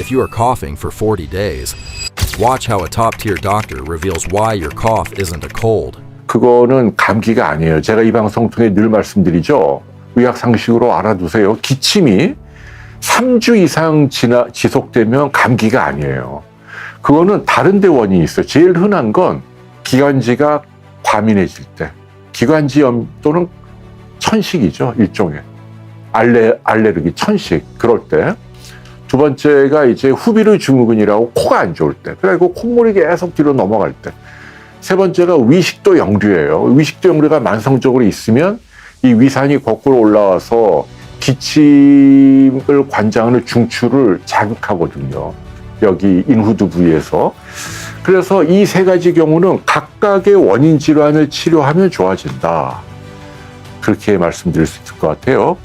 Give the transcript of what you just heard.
If you are coughing for 40 days, watch how a top-tier doctor reveals why your cough isn't a cold. 그거는 감기가 아니에요. 제가 이 방송 통해 늘 말씀드리죠. 의학 상식으로 알아두세요. 기침이 3주 이상 지속되면 감기가 아니에요. 그거는 다른 데 원인이 있어요. 제일 흔한 건 기관지가 과민해질 때, 기관지염 또는 천식이죠. 일종의 알레르기, 천식, 그럴 때. 두 번째가 이제 후비루 증후군이라고 코가 안 좋을 때, 그리고 콧물이 계속 뒤로 넘어갈 때. 세 번째가 위식도 역류예요. 위식도 역류가 만성적으로 있으면 이 위산이 거꾸로 올라와서 기침을 관장하는 중추를 자극하거든요. 여기 인후두 부위에서. 그래서 이 세 가지 경우는 각각의 원인 질환을 치료하면 좋아진다. 그렇게 말씀드릴 수 있을 것 같아요.